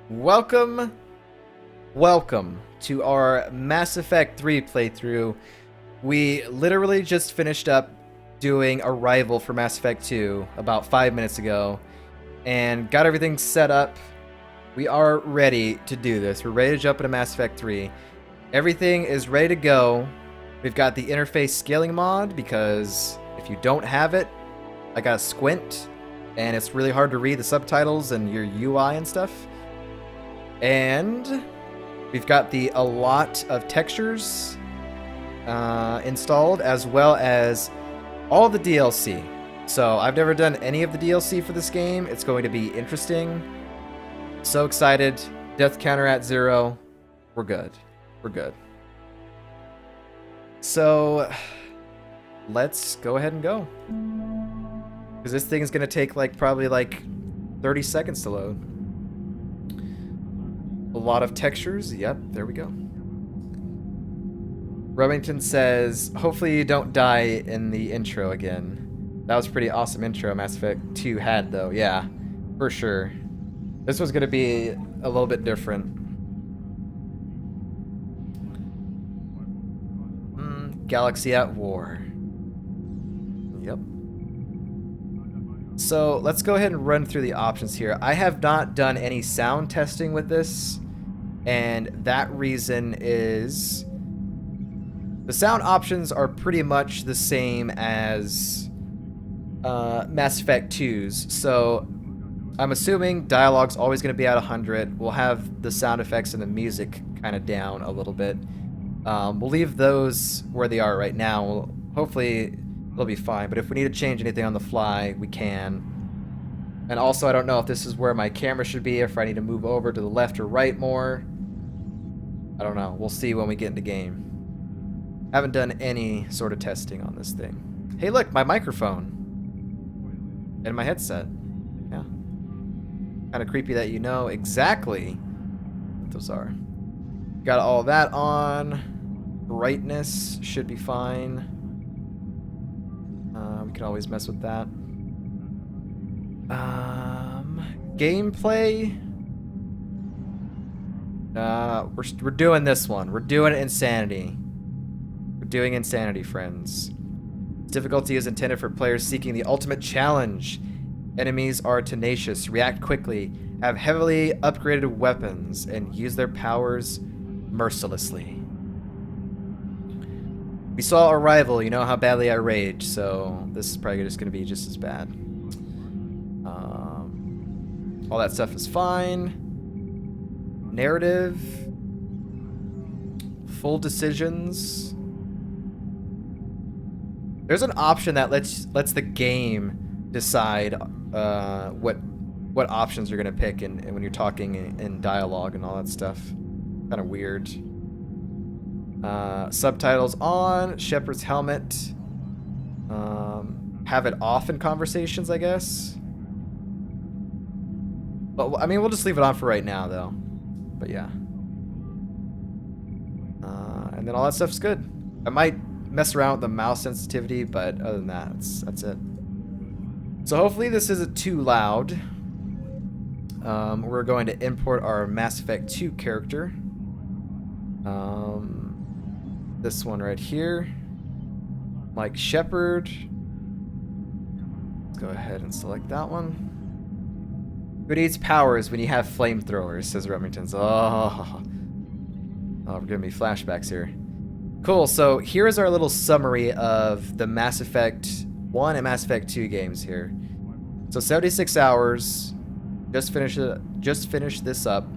Welcome to our Mass Effect 3 playthrough. We literally just finished up doing Arrival for Mass Effect 2 about 5 minutes ago and got everything set up. We are ready to do this. We're ready to jump into Mass Effect 3. Everything is ready to go. We've got the interface scaling mod because if you don't have it, I gotta squint and it's really hard to read the subtitles and your UI and stuff. And we've got a lot of textures installed, as well as all the DLC. So I've never done any of the DLC for this game. It's going to be interesting. So excited. Death counter at 0. We're good. We're good. So let's go ahead and go. Because this thing is going to take probably 30 seconds to load. A lot of textures. Yep, there we go. Remington says, hopefully you don't die in the intro again. That was a pretty awesome intro Mass Effect 2 had, though. Yeah, for sure. This was going to be a little bit different. Galaxy at War. Yep. So let's go ahead and run through the options here. I have not done any sound testing with this. And that reason is the sound options are pretty much the same as Mass Effect 2's. So I'm assuming dialogue's always going to be at 100. We'll have the sound effects and the music kind of down a little bit. We'll leave those where they are right now. Hopefully it'll be fine. But if we need to change anything on the fly, we can. And also, I don't know if this is where my camera should be, if I need to move over to the left or right more. I don't know. We'll see when we get into game. Haven't done any sort of testing on this thing. Hey, look, my microphone. And my headset. Yeah. Kind of creepy that you know exactly what those are. Got all that on. Brightness should be fine. We can always mess with that. Gameplay. We're doing this one. We're doing Insanity. We're doing Insanity, friends. Difficulty is intended for players seeking the ultimate challenge. Enemies are tenacious, react quickly, have heavily upgraded weapons, and use their powers mercilessly. We saw Arrival, you know how badly I rage, so this is probably just going to be just as bad. All that stuff is fine. Narrative, full decisions. There's an option that lets the game decide what options you're gonna pick and when you're talking in dialogue and all that stuff. Kind of weird. Subtitles on. Shepard's helmet. Have it off in conversations, I guess. But I mean, we'll just leave it on for right now, though. But yeah. And then all that stuff's good. I might mess around with the mouse sensitivity, but other than that, that's it. So hopefully this isn't too loud. We're going to import our Mass Effect 2 character. This one right here. Mike Shepard. Let's go ahead and select that one. Who needs powers when you have flamethrowers, says Remington. Oh, we're giving me flashbacks here. Cool, so here's our little summary of the Mass Effect 1 and Mass Effect 2 games here. So 76 hours, just finished this up.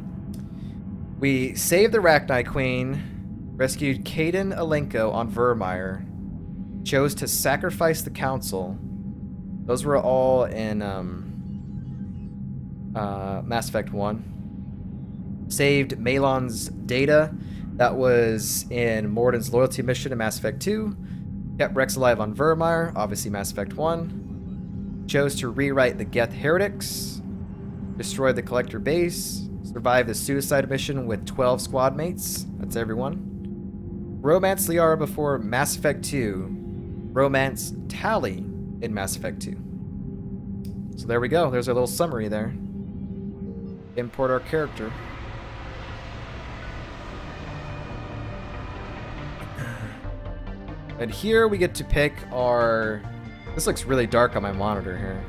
We saved the Rachni Queen, rescued Kaidan Alenko on Vermeer, chose to sacrifice the Council. Those were all in Mass Effect 1. Saved Malon's data. That was in Morden's loyalty mission in Mass Effect 2. Kept Rex alive on Vermeer, obviously Mass Effect 1. Chose to rewrite the Geth Heretics. Destroyed the Collector base. Survived the suicide mission with 12 squad mates. That's everyone. Romance Liara before Mass Effect 2. Romance Tali in Mass Effect 2. So there we go. There's our little summary there. import our character. And here we get to pick our... This looks really dark on my monitor here.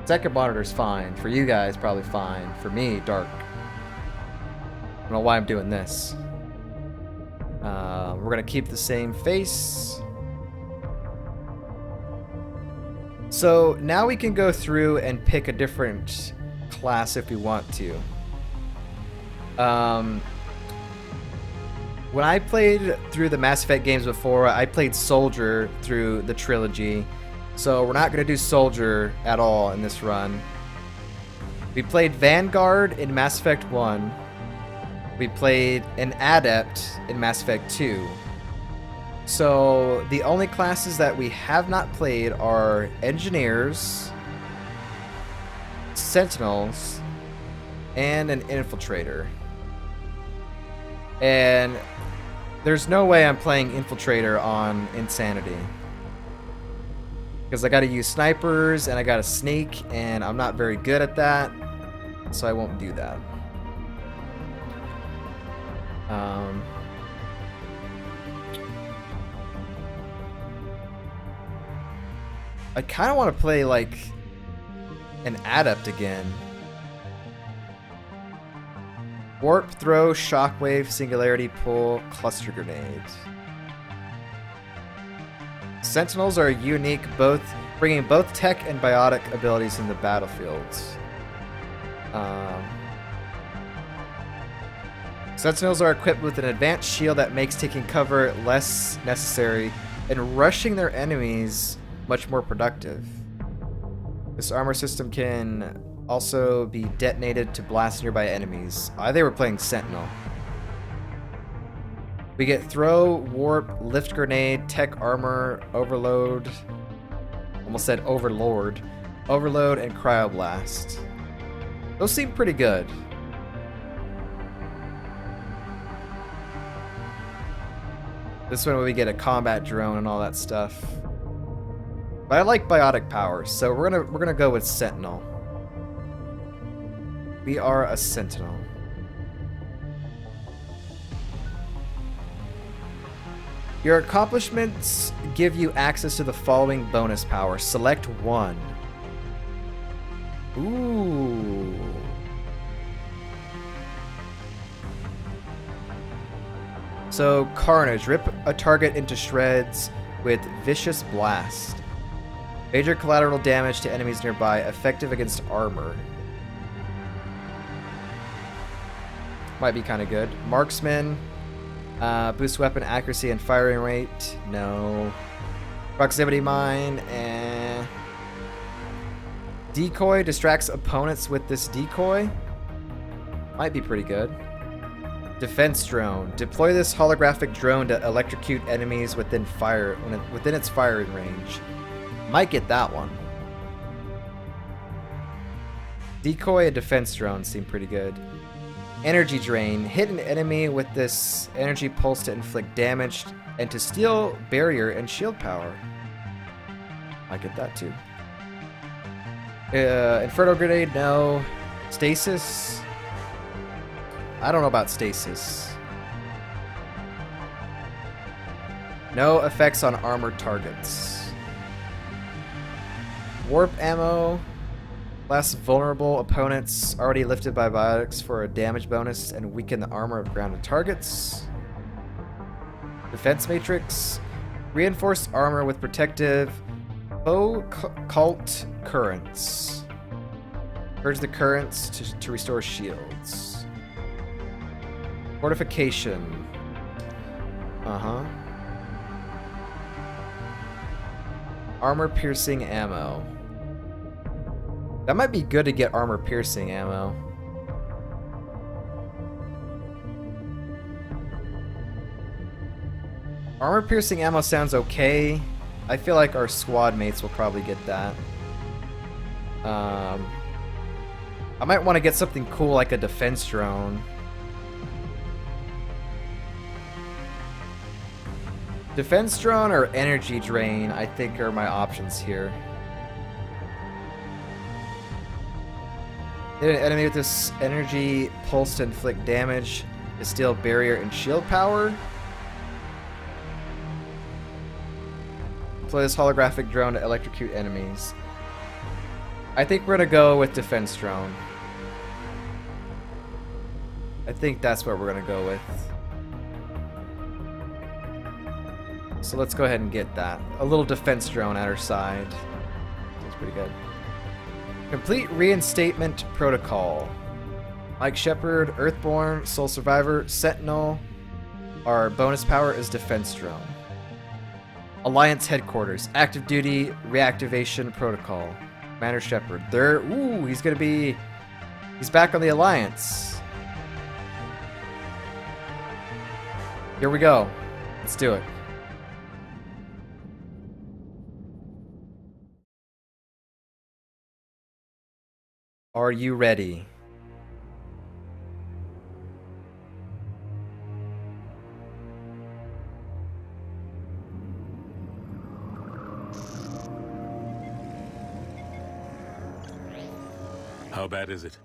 Second monitor's fine. For you guys, probably fine. For me, dark. I don't know why I'm doing this. We're gonna keep the same face. So now we can go through and pick a different class if we want to. When I played through the Mass Effect games before, I played Soldier through the trilogy. So we're not going to do Soldier at all in this run. We played Vanguard in Mass Effect 1. We played an Adept in Mass Effect 2. So the only classes that we have not played are Engineers, Sentinels, and an Infiltrator. And there's no way I'm playing Infiltrator on Insanity. Because I gotta use snipers and I gotta sneak, and I'm not very good at that. So I won't do that. I kind of want to play like an Adept again. Warp, throw, shockwave, singularity, pull, cluster grenade. Sentinels are unique, bringing both tech and biotic abilities in the battlefields. Sentinels are equipped with an advanced shield that makes taking cover less necessary and rushing their enemies much more productive. This armor system can also be detonated to blast nearby enemies. They were playing Sentinel. We get throw, warp, lift grenade, tech armor, overload. Almost said overlord. Overload and cryoblast. Those seem pretty good. This one we get a combat drone and all that stuff. But I like biotic powers, so we're gonna go with Sentinel. We are a Sentinel. Your accomplishments give you access to the following bonus power. Select one. Ooh. So, Carnage. Rip a target into shreds with Vicious Blast. Major collateral damage to enemies nearby. Effective against armor. Might be kind of good. Marksman. Boost weapon accuracy and firing rate. No. Proximity mine. Decoy. Distracts opponents with this decoy. Might be pretty good. Defense drone. Deploy this holographic drone to electrocute enemies within its firing range. Might get that one. Decoy and defense drone seem pretty good. Energy drain. Hit an enemy with this energy pulse to inflict damage and to steal barrier and shield power. I get that too. Inferno grenade, no. Stasis. I don't know about stasis. No effects on armored targets. Warp ammo. Less vulnerable opponents already lifted by biotics for a damage bonus and weaken the armor of grounded targets. Defense matrix. Reinforced armor with protective occult currents. Purge the currents to restore shields. Fortification. Armor piercing ammo. That might be good to get armor piercing ammo. Armor piercing ammo sounds okay. I feel like our squad mates will probably get that. I might want to get something cool like a defense drone. Defense drone or energy drain, I think, are my options here. Hit an enemy with this energy pulse to inflict damage. To steal barrier and shield power. Deploy this holographic drone to electrocute enemies. I think we're gonna go with defense drone. I think that's what we're gonna go with. So let's go ahead and get that. A little defense drone at our side. That's pretty good. Complete reinstatement protocol. Mike Shepard, Earthborn, Soul Survivor, Sentinel. Our bonus power is defense drone. Alliance headquarters. Active duty reactivation protocol. Commander Shepard. He's back on the Alliance. Here we go. Let's do it. Are you ready? How bad is it?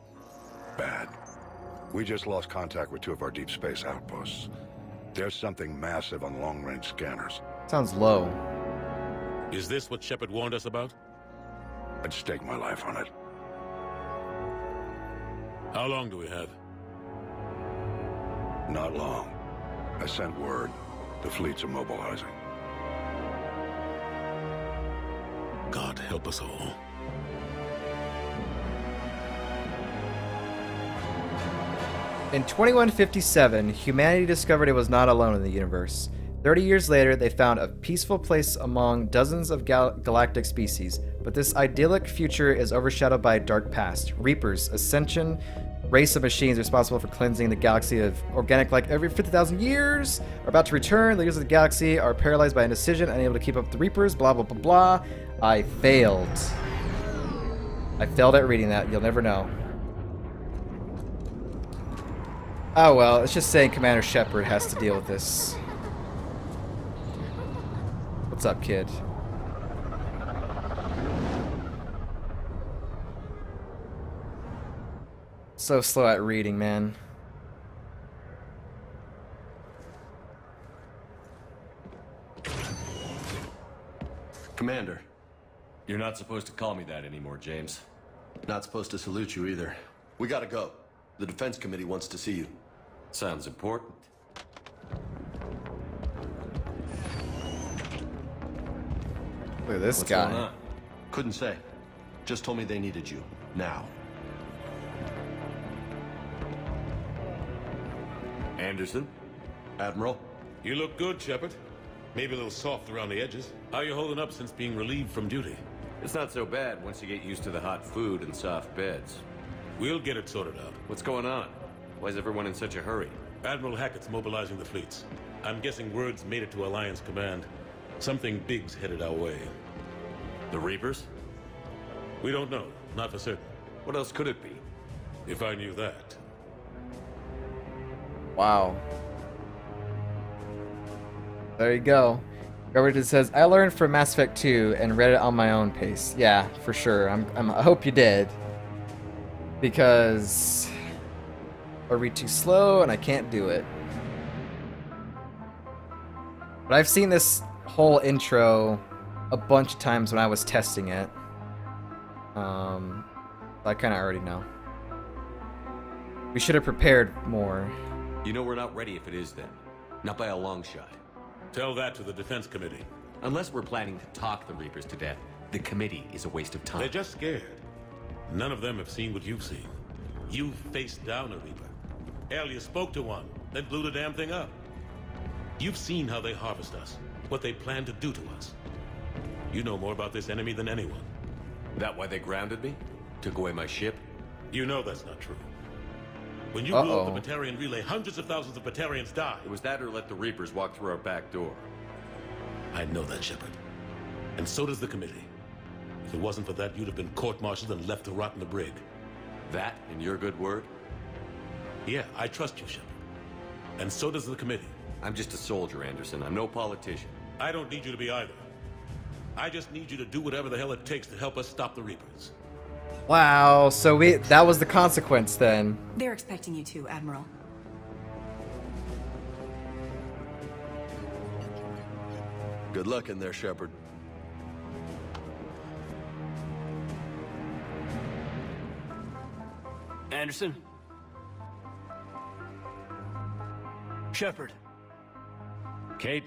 Bad. We just lost contact with 2 of our deep space outposts. There's something massive on long-range scanners. Sounds low. Is this what Shepard warned us about? I'd stake my life on it. How long do we have? Not long. I sent word. The fleet's immobilizing. God help us all. In 2157, humanity discovered it was not alone in the universe. 30 years later, they found a peaceful place among dozens of galactic species, but this idyllic future is overshadowed by a dark past. Reapers, Ascension, race of machines responsible for cleansing the galaxy of organic life every 50,000 years, are about to return. The leaders of the galaxy are paralyzed by indecision, unable to keep up with the Reapers, blah, blah, blah, blah. I failed. I failed at reading that. You'll never know. Oh well, it's just saying Commander Shepard has to deal with this. What's up, kid? So slow at reading, man. Commander, you're not supposed to call me that anymore, James. Not supposed to salute you either. We gotta go. The Defense Committee wants to see you. Sounds important. Look at this What's guy. going on? Couldn't say. Just told me they needed you. Now. Anderson? Admiral? You look good, Shepard. Maybe a little soft around the edges. How you holding up since being relieved from duty? It's not so bad once you get used to the hot food and soft beds. We'll get it sorted out. What's going on? Why is everyone in such a hurry? Admiral Hackett's mobilizing the fleets. I'm guessing word's made it to Alliance Command. Something big's headed our way. The Reapers? We don't know. Not for certain. What else could it be? If I knew that. Wow. There you go. Robert says, I learned from Mass Effect 2 and read it on my own pace. Yeah, for sure. I hope you did. Because I read too slow and I can't do it. But I've seen this whole intro a bunch of times when I was testing it. I kind of already know. We should have prepared more. You know we're not ready if it is then. Not by a long shot. Tell that to the Defense Committee. Unless we're planning to talk the Reapers to death, the committee is a waste of time. They're just scared. None of them have seen what you've seen. You faced down a Reaper. Hell, you spoke to one, then blew the damn thing up. You've seen how they harvest us, what they plan to do to us. You know more about this enemy than anyone. That why they grounded me? Took away my ship? You know that's not true. When you blew up the Batarian relay, hundreds of thousands of Batarians died. It was that or let the Reapers walk through our back door. I know that, Shepard. And so does the committee. If it wasn't for that, you'd have been court-martialed and left to rot in the brig. That, in your good word? Yeah, I trust you, Shepard. And so does the committee. I'm just a soldier, Anderson. I'm no politician. I don't need you to be either. I just need you to do whatever the hell it takes to help us stop the Reapers. Wow, so that was the consequence then. They're expecting you to, Admiral. Good luck in there, Shepard. Anderson? Shepard? Kate?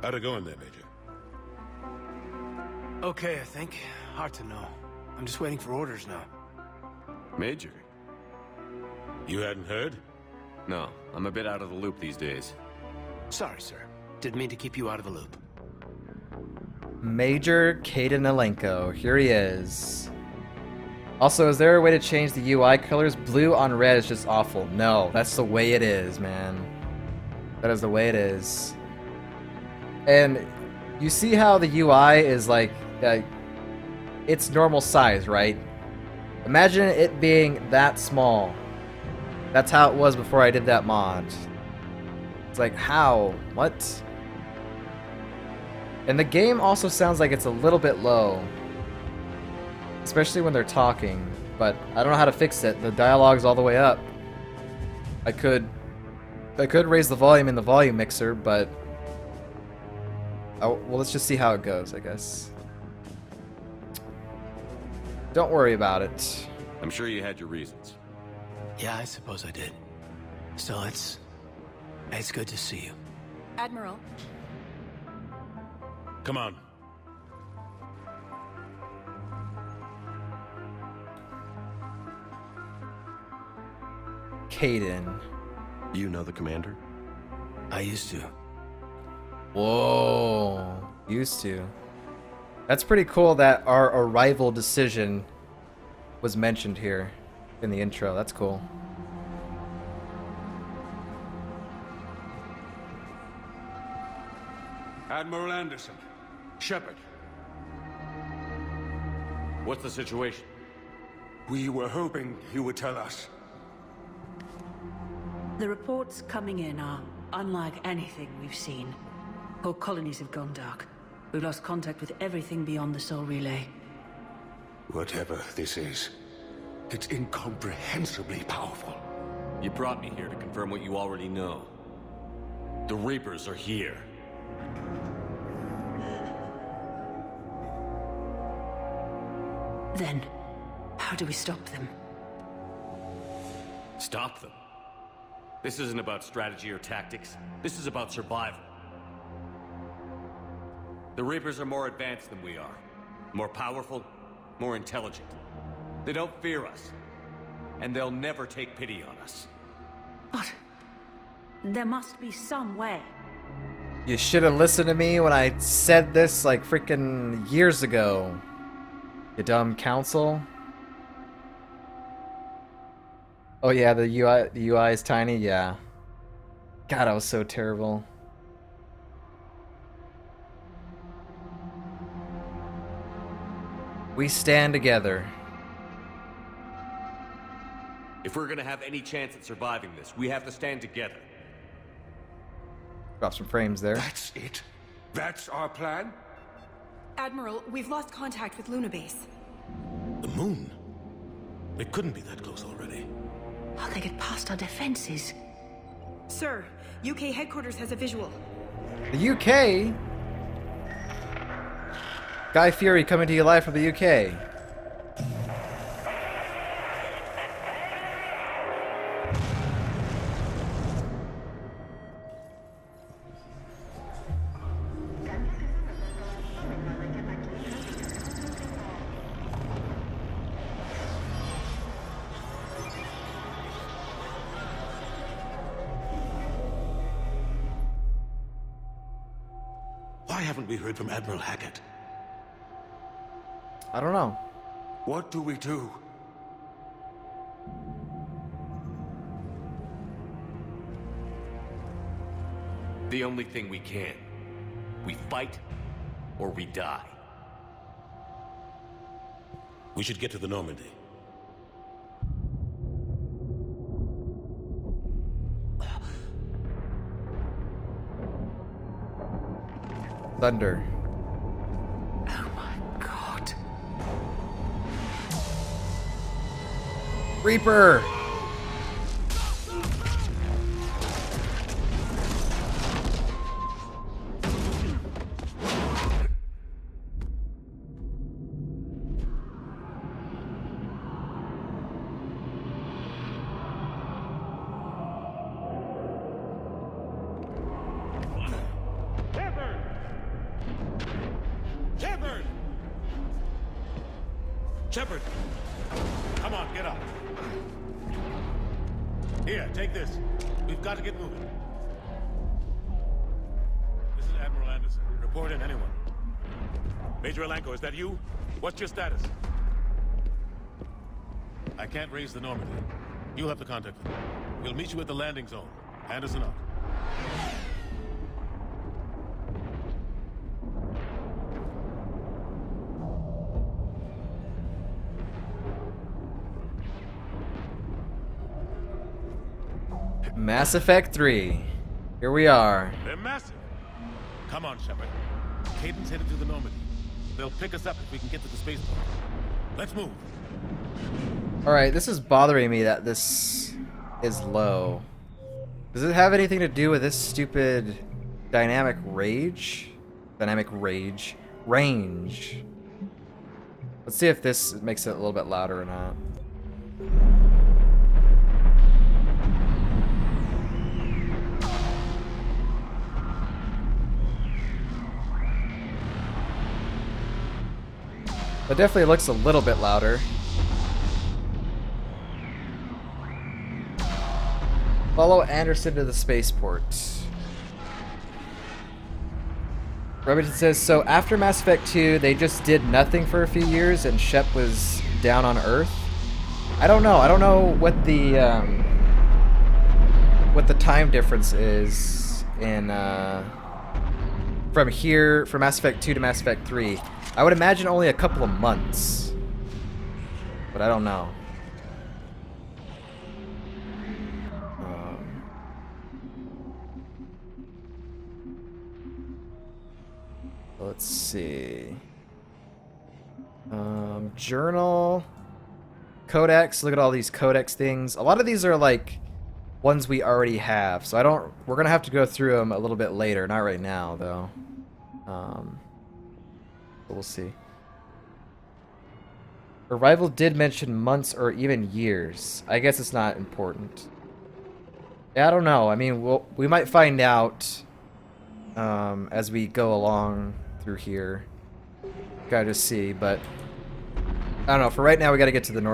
How'd it go in there, Major? Okay, I think. Hard to know. I'm just waiting for orders now. Major? You hadn't heard? No, I'm a bit out of the loop these days. Sorry, sir. Didn't mean to keep you out of the loop. Major Kaden Alenko. Here he is. Also, is there a way to change the UI colors? Blue on red is just awful. No, that's the way it is, man. That is the way it is. And you see how the UI is like it's normal size, right? Imagine it being that small. That's how it was before I did that mod. It's like, how? What? And the game also sounds like it's a little bit low. Especially when they're talking. But I don't know how to fix it. The dialogue's all the way up. I could raise the volume in the volume mixer, but... oh, well, let's just see how it goes, I guess. Don't worry about it. I'm sure you had your reasons. Yeah, I suppose I did. Still, it's good to see you. Admiral, Come on. Kaden. You know the commander? I used to. Whoa. Used to. That's pretty cool that our arrival decision was mentioned here in the intro. That's cool. Admiral Anderson. Shepard. What's the situation? We were hoping you would tell us. the reports coming in are unlike anything we've seen. Whole colonies have gone dark. We've lost contact with everything beyond the Soul Relay. Whatever this is, it's incomprehensibly powerful. You brought me here to confirm what you already know. The Reapers are here. Then, how do we stop them? Stop them. This isn't about strategy or tactics. This is about survival. The Reapers are more advanced than we are. More powerful, more intelligent. They don't fear us. And they'll never take pity on us. But there must be some way. You should have listened to me when I said this like freaking years ago. You dumb council. Oh yeah, the UI is tiny, yeah. God, I was so terrible. We stand together. If we're gonna have any chance at surviving this, we have to stand together. Drop some frames there. That's it? That's our plan? Admiral, we've lost contact with Luna Base. The moon? It couldn't be that close already. How'd they get past our defenses? Sir, UK headquarters has a visual. The UK? Guy Fury coming to you live from the UK. Why haven't we heard from Admiral Hackett? I don't know. What do we do? The only thing we can. We fight, or we die. We should get to the Normandy. Thunder. Oh my god. Reaper! Shepard! Shepard! Shepard! Come on, get up. Here, take this. We've got to get moving. This is Admiral Anderson. Report in, anyone. Major Alanko, is that you? What's your status? I can't raise the Normandy. You'll have to contact them. We'll meet you at the landing zone. Anderson out. Mass Effect 3. Here we are. They're massive. Come on, Shepard. Caden's headed to the Normandy. They'll pick us up if we can get to the spaceport. Let's move. Alright, this is bothering me that this is low. Does it have anything to do with this stupid dynamic rage? Dynamic rage. Range. Let's see if this makes it a little bit louder or not. It definitely looks a little bit louder. Follow Anderson to the spaceport. Remington says, so after Mass Effect 2, they just did nothing for a few years and Shep was down on Earth? I don't know. I don't know what the time difference is in from Mass Effect 2 to Mass Effect 3. I would imagine only a couple of months. But I don't know. Let's see. Journal. Codex. Look at all these codex things. A lot of these are like ones we already have. So we're going to have to go through them a little bit later. Not right now, though. But we'll see. Arrival did mention months or even years. I guess it's not important. Yeah, I don't know. I mean, we might find out as we go along through here. Gotta just see, but I don't know. For right now, we gotta get to the north.